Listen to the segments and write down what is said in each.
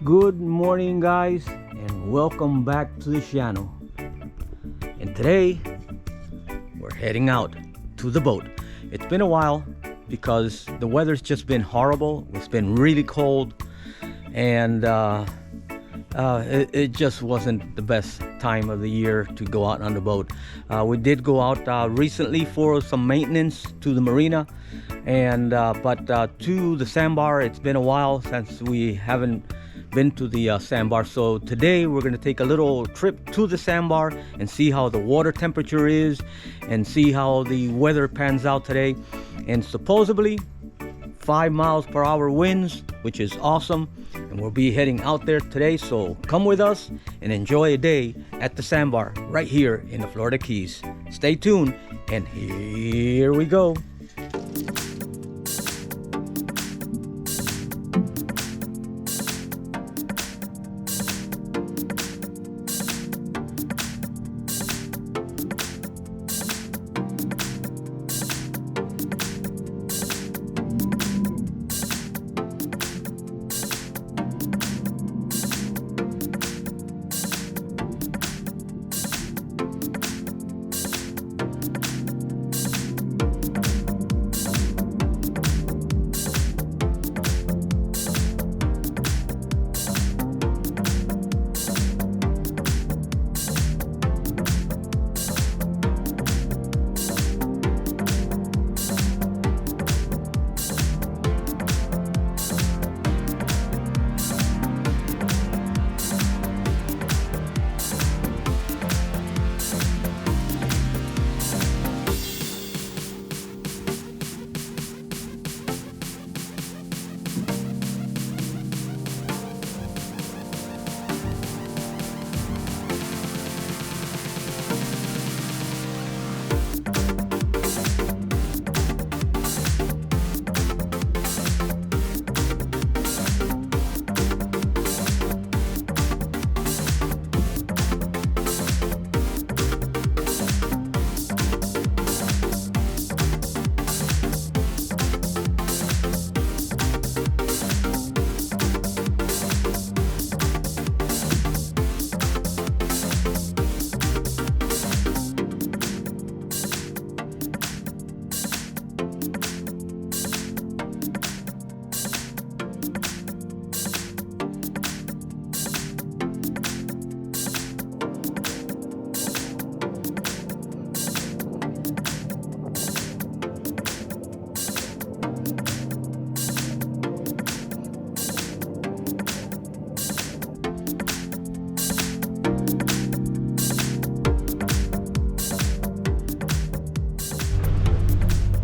Good morning, guys, and welcome back to the channel. And today we're heading out to the boat. It's been a while because the weather's just been horrible. It's been really cold, and it just wasn't the best time of the year to go out on the boat. We did go out recently for some maintenance to the marina, and but to the sandbar. It's been a while since we haven't been to the sandbar, so today we're going to take a little trip to the sandbar and see how the water temperature is and see how the weather pans out today. And supposedly 5 miles per hour winds, which is awesome, and we'll be heading out there today. So come with us and enjoy a day at the sandbar right here in the Florida Keys. Stay tuned, and here we go.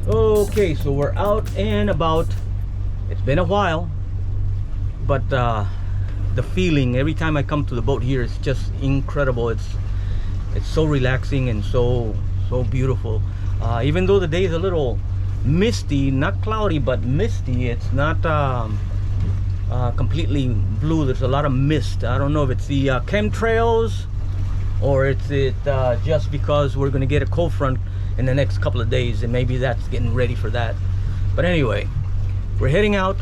Okay, so we're out and about. It's been a while, but the feeling every time I come to the boat here is just incredible. It's so relaxing and so beautiful. Even though the day is a little misty, not cloudy but misty, it's not completely blue. There's a lot of mist. I don't know if it's the chemtrails or it's just because we're gonna get a cold front in the next couple of days, and maybe that's getting ready for that. But anyway, we're heading out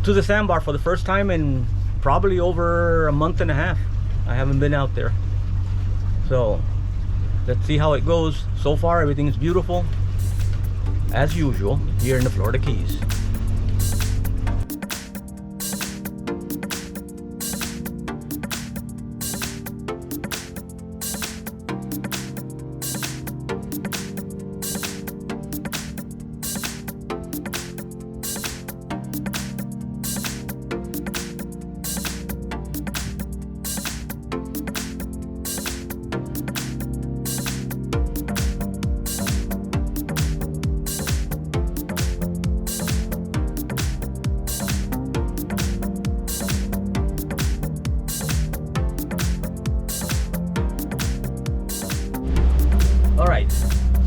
to the sandbar for the first time in probably over a month and a half. I haven't been out there, so let's see how it goes. So far everything is beautiful as usual here in the Florida Keys.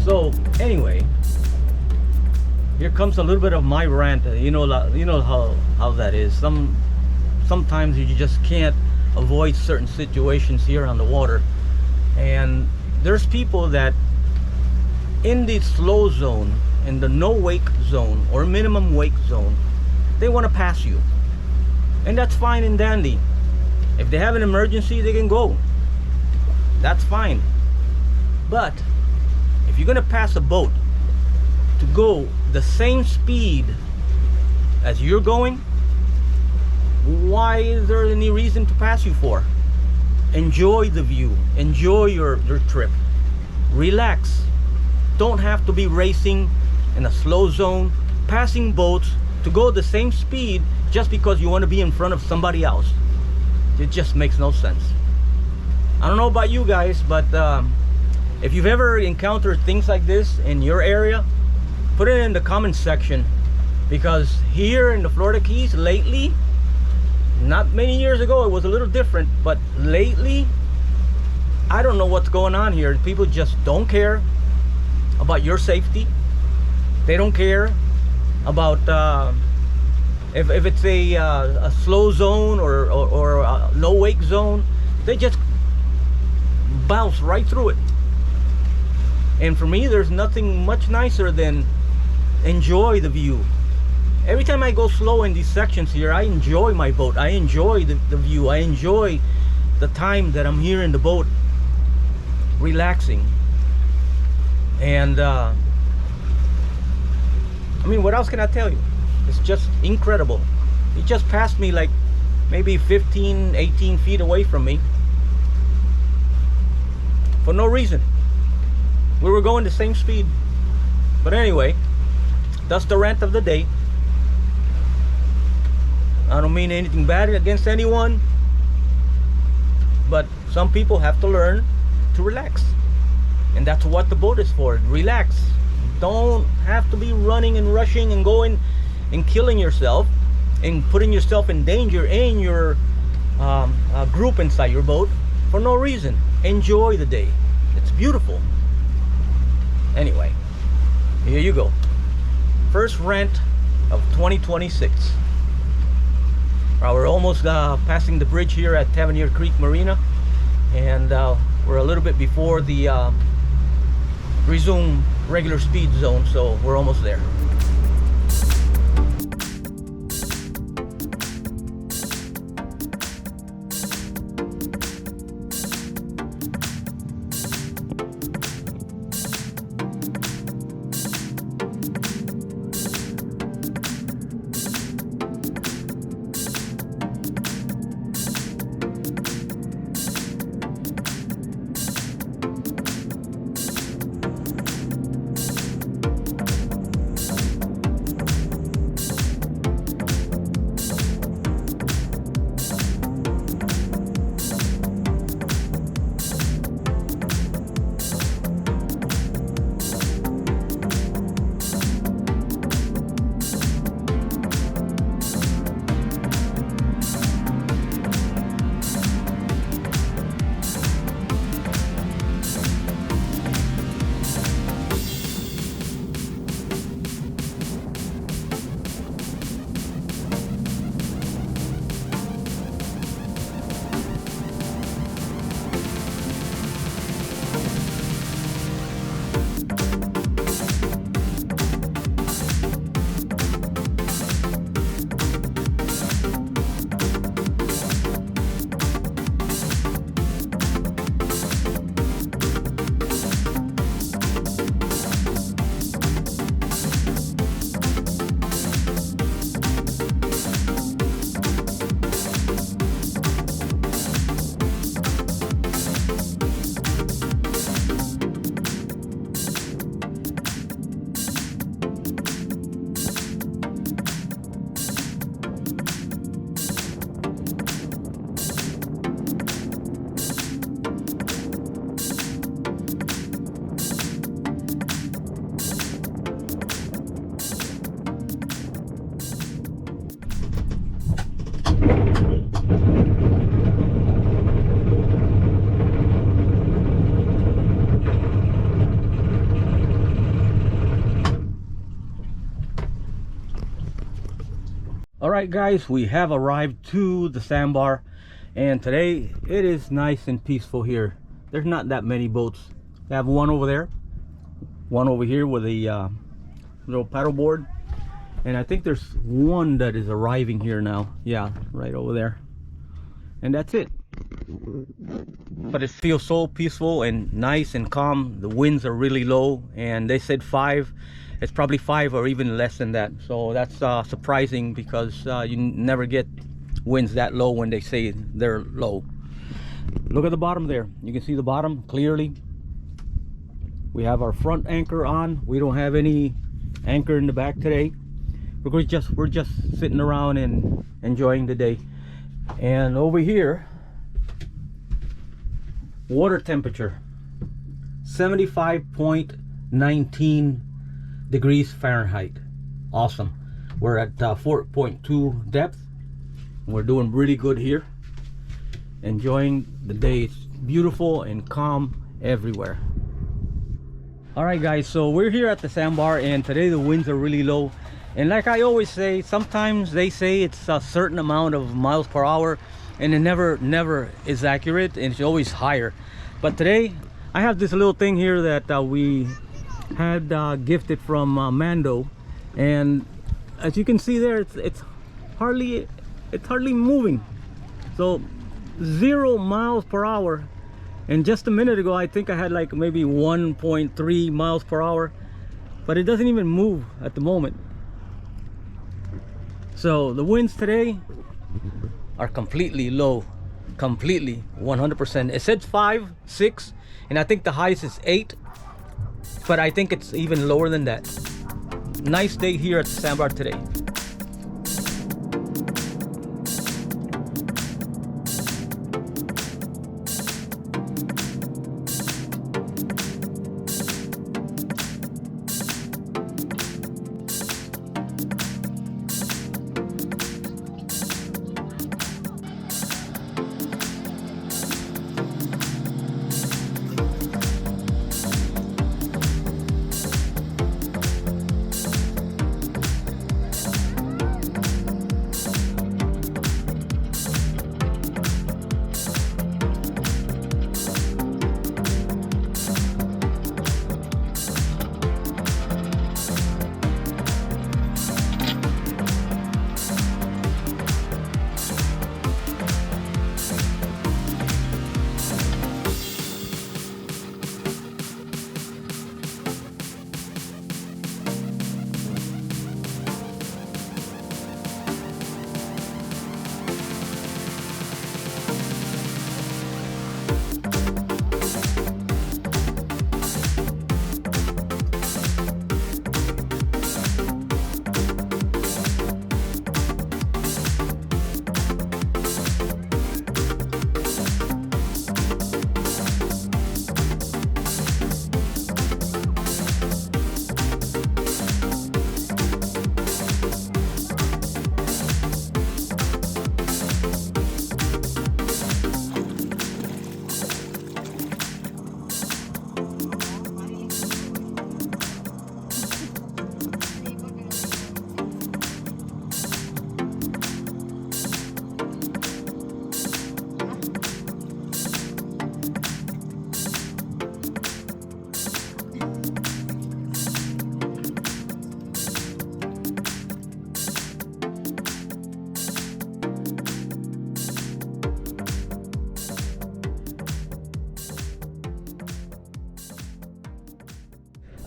So anyway, here comes a little bit of my rant. You know how that is. Sometimes you just can't avoid certain situations here on the water, and there's people that in the slow zone, in the no wake zone or minimum wake zone, they want to pass you. and that's fine and dandy. If they have an emergency, they can go. That's fine. But if you're gonna pass a boat to go the same speed as you're going, why is there any reason to pass you for? Enjoy the view, enjoy your trip, relax. Don't have to be racing in a slow zone, passing boats to go the same speed just because you want to be in front of somebody else. It just makes no sense. I don't know about you guys, but if you've ever encountered things like this in your area, put it in the comment section, because here in the Florida Keys lately, not many years ago it was a little different, but lately I don't know what's going on here. People just don't care about your safety. They don't care about if it's a slow zone or a no wake zone. They just bounce right through it. And for me, there's nothing much nicer than enjoy the view. Every time I go slow in these sections here, I enjoy my boat. I enjoy the view. I enjoy the time that I'm here in the boat, relaxing. And I mean, what else can I tell you? It's just incredible. He just passed me like maybe 15, 18 feet away from me for no reason. We were going the same speed. But anyway, that's the rant of the day. I don't mean anything bad against anyone, but some people have to learn to relax, and that's what the boat is for. Relax. Don't have to be running and rushing and going and killing yourself and putting yourself in danger and your group inside your boat for no reason. Enjoy the day. It's beautiful. Anyway, here you go. First rant of 2026. We're almost passing the bridge here at Tavernier Creek Marina, and we're a little bit before the resume regular speed zone, so we're almost there. Alright guys, we have arrived to the Sandbar, and today it is nice and peaceful here. There's not that many boats. They have one over there, one over here with a little paddle board, And I think there's one that is arriving here now. Yeah, right over there. And that's it. But it feels so peaceful and nice and calm. The winds are really low, and they said 5. It's probably 5 or even less than that. So that's surprising, because you never get winds that low when they say they're low. Look at the bottom there. You can see the bottom clearly. We have our front anchor on. We don't have any anchor in the back today. We're just sitting around and enjoying the day. And over here, water temperature 75.19 degrees Fahrenheit. Awesome. We're at 4.2 depth. We're doing really good here, enjoying the day. It's beautiful and calm everywhere. All right guys, so we're here at the Sandbar, and today the winds are really low. And like I always say, sometimes they say it's a certain amount of miles per hour, and it never is accurate, and it's always higher. But today I have this little thing here that we had gifted from Mando, and as you can see there, it's hardly moving. So 0 miles per hour. And just a minute ago I think I had like maybe 1.3 miles per hour, but it doesn't even move at the moment. So the winds today are completely low, completely 100%. It said 5, 6, and I think the highest is 8, but I think it's even lower than that. Nice day here at the Sandbar today.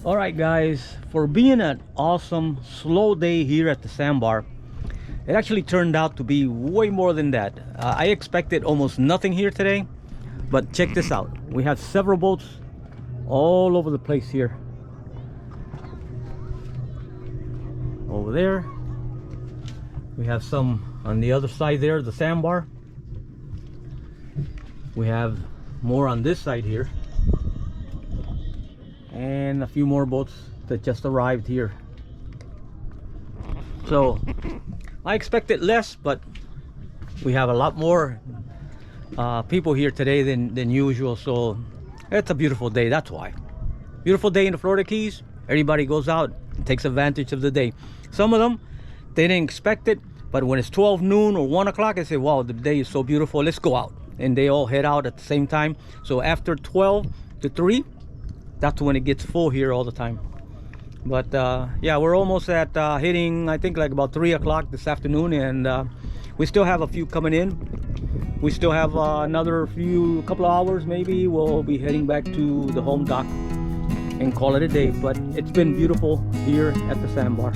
All right guys, for being an awesome slow day here at the Sandbar, it actually turned out to be way more than that. I expected almost nothing here today, but check this out. We have several boats all over the place here. Over there, we have some on the other side there, the Sandbar. We have more on this side here, and a few more boats that just arrived here. So I expected less, but we have a lot more people here today than usual. So it's a beautiful day. That's why. Beautiful day in the Florida Keys. Everybody goes out and takes advantage of the day. Some of them, they didn't expect it, but when it's 12 noon or 1 o'clock, they say, wow, the day is so beautiful, let's go out. And they all head out at the same time. So after 12 to 3, that's when it gets full here all the time. But yeah, we're almost at hitting, I think, like about 3 o'clock this afternoon, and we still have a few coming in. We still have another couple of hours maybe. We'll be heading back to the home dock and call it a day. But it's been beautiful here at the Sandbar.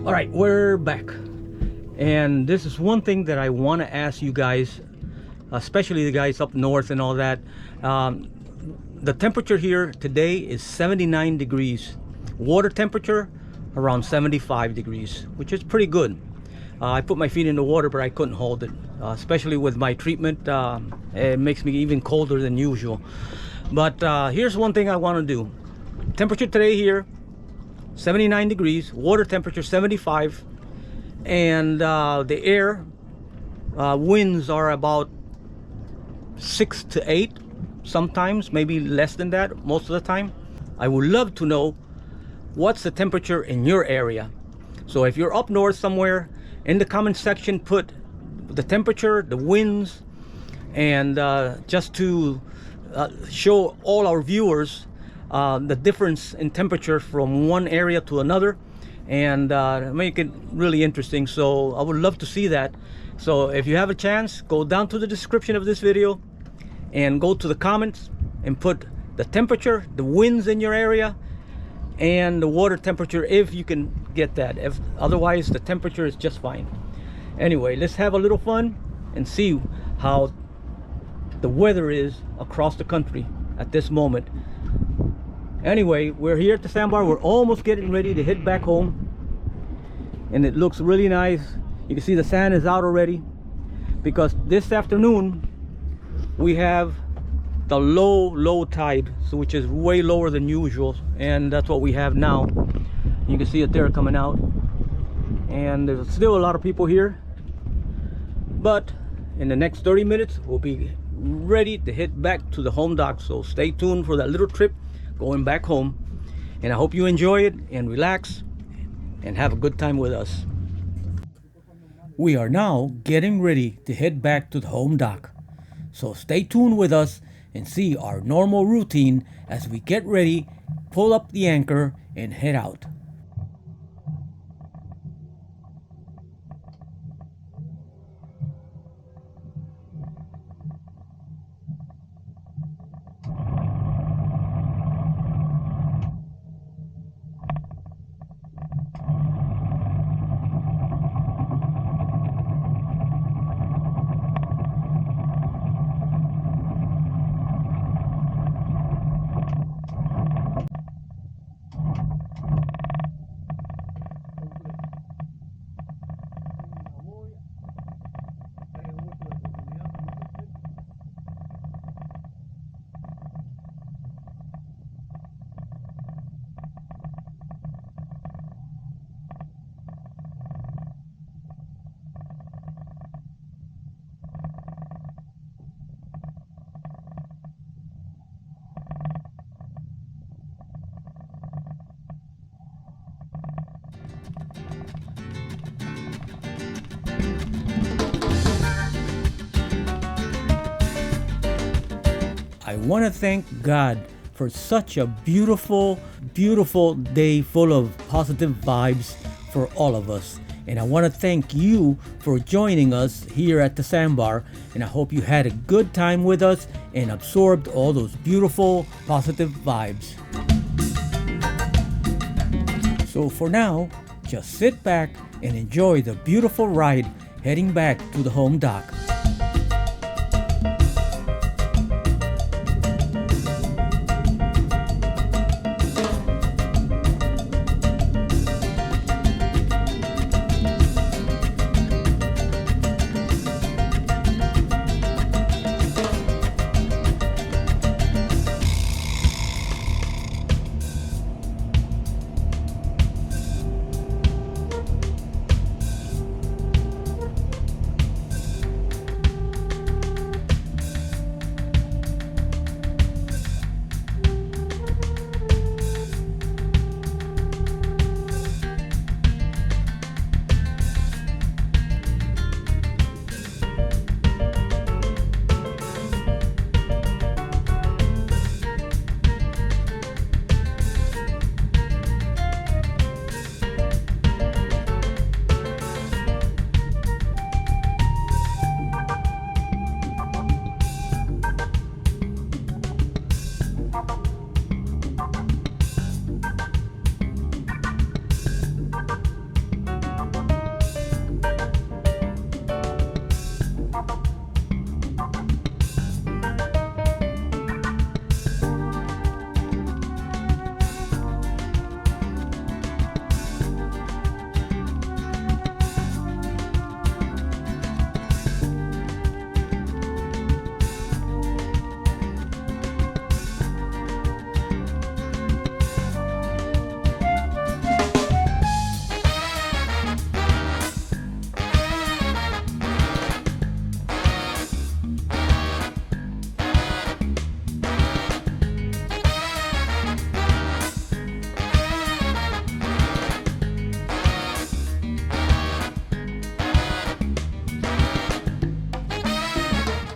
All right, we're back, and this is one thing that I want to ask you guys, especially the guys up north and all that. The temperature here today is 79 degrees. Water temperature around 75 degrees, which is pretty good. I put my feet in the water, but I couldn't hold it, especially with my treatment. It makes me even colder than usual. But here's one thing I want to do. Temperature today here 79 degrees, water temperature 75, and the air winds are about 6 to 8, sometimes maybe less than that most of the time. I would love to know what's the temperature in your area. So if you're up north somewhere, in the comment section put the temperature, the winds, and just to show all our viewers the difference in temperature from one area to another, and make it really interesting. So I would love to see that. So if you have a chance, go down to the description of this video and go to the comments and put the temperature, the winds in your area, and the water temperature if you can get that. If otherwise, the temperature is just fine. Anyway, let's have a little fun and see how the weather is across the country at this moment. Anyway, we're here at the Sandbar. We're almost getting ready to head back home, and it looks really nice. You can see the sand is out already, because this afternoon we have the low tide, so which is way lower than usual, and that's what we have now. You can see it there coming out, and there's still a lot of people here, but in the next 30 minutes we'll be ready to head back to the home dock. So stay tuned for that little trip going back home, and I hope you enjoy it and relax and have a good time with us. We are now getting ready to head back to the home dock, so stay tuned with us and see our normal routine as we get ready, pull up the anchor, and head out. I want to thank God for such a beautiful day full of positive vibes for all of us. And I want to thank you for joining us here at the Sandbar, and I hope you had a good time with us and absorbed all those beautiful positive vibes. So for now, just sit back and enjoy the beautiful ride heading back to the home dock.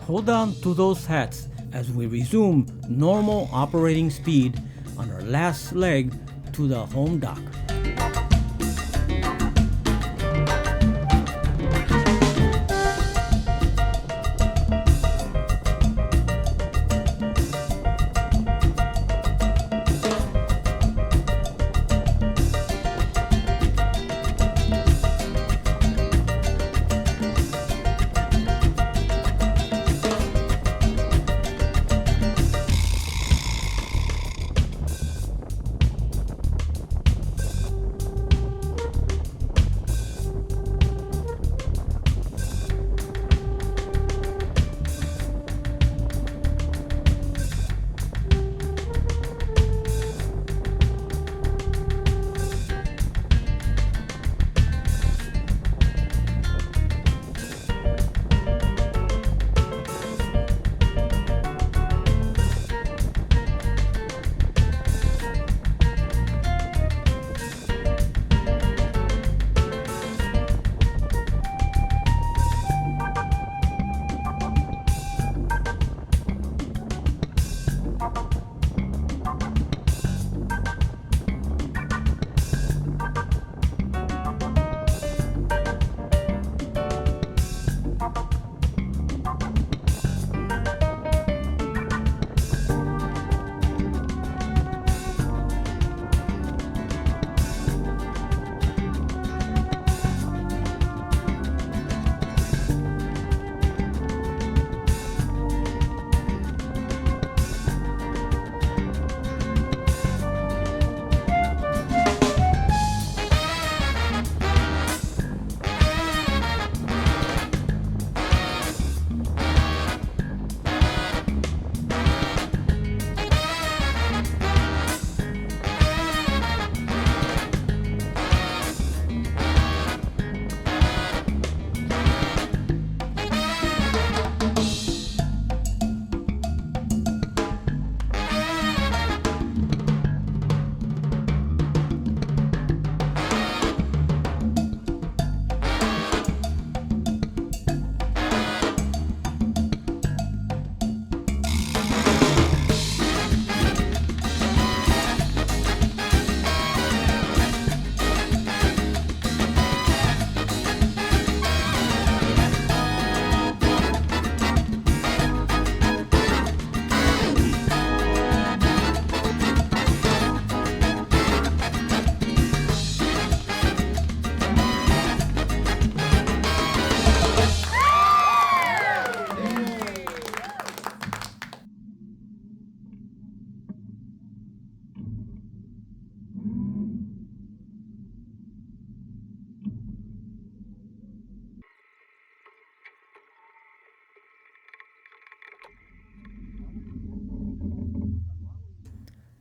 Hold on to those hats as we resume normal operating speed on our last leg to the home dock.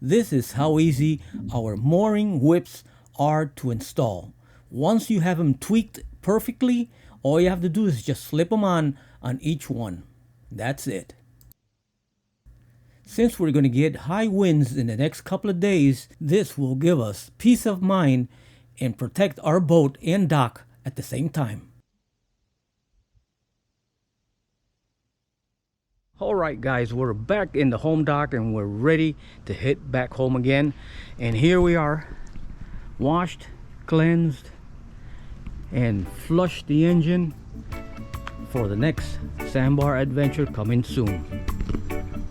this is how easy our mooring whips are to install. Once you have them tweaked perfectly, all you have to do is just slip them on each one. That's it. Since we're going to get high winds in the next couple of days, this will give us peace of mind and protect our boat and dock at the same time. Alright guys, we're back in the home dock and we're ready to hit back home again. And here we are, washed, cleansed, and flushed the engine for the next Sandbar adventure coming soon.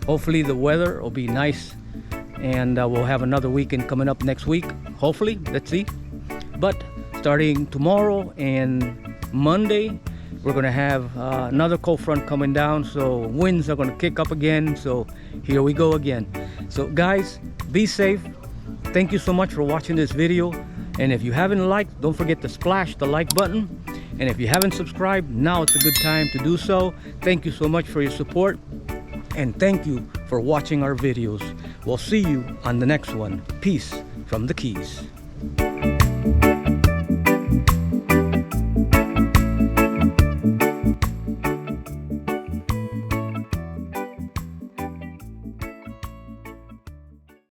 Hopefully the weather will be nice and we'll have another weekend coming up next week. Hopefully, let's see. But starting tomorrow and Monday, we're going to have another cold front coming down, so winds are going to kick up again. So here we go again. So guys, be safe. Thank you so much for watching this video. And if you haven't liked, don't forget to splash the like button. And if you haven't subscribed, now it's a good time to do so. Thank you so much for your support. And thank you for watching our videos. We'll see you on the next one. Peace from the Keys.